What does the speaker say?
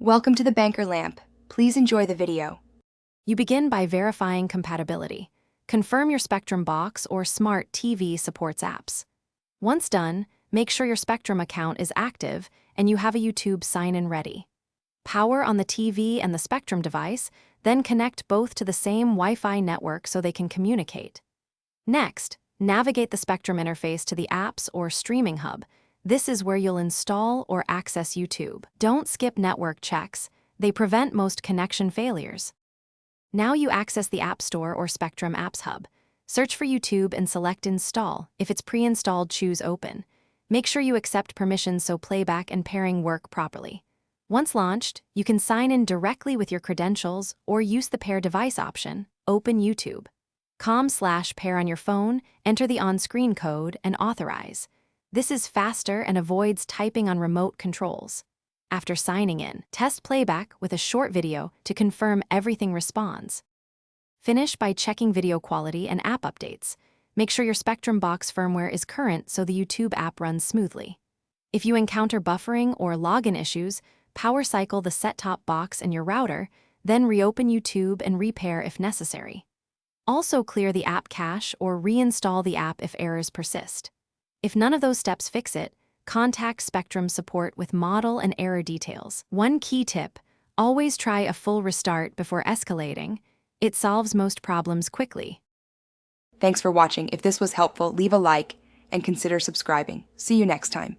Welcome to the Banker Lamp. Please enjoy the video. You begin by verifying compatibility. Confirm your Spectrum box or smart TV supports apps. Once done, make sure your Spectrum account is active and you have a YouTube sign-in ready. Power on the TV and the Spectrum device, then connect both to the same Wi-Fi network so they can communicate. Next, navigate the Spectrum interface to the apps or streaming hub. This is where you'll install or access YouTube. Don't skip network checks. They prevent most connection failures. Now you access the App Store or Spectrum Apps Hub. Search for YouTube and select Install. If it's pre-installed, choose Open. Make sure you accept permissions so playback and pairing work properly. Once launched, you can sign in directly with your credentials or use the Pair Device option. Open YouTube. Com/pair on your phone, enter the on-screen code, and authorize. This is faster and avoids typing on remote controls. After signing in, test playback with a short video to confirm everything responds. Finish by checking video quality and app updates. Make sure your Spectrum box firmware is current so the YouTube app runs smoothly. If you encounter buffering or login issues, power cycle the set-top box and your router, then reopen YouTube and repair if necessary. Also clear the app cache or reinstall the app if errors persist. If none of those steps fix it, contact Spectrum support with model and error details. One key tip: always try a full restart before escalating. It solves most problems quickly. Thanks for watching. If this was helpful, leave a like and consider subscribing. See you next time.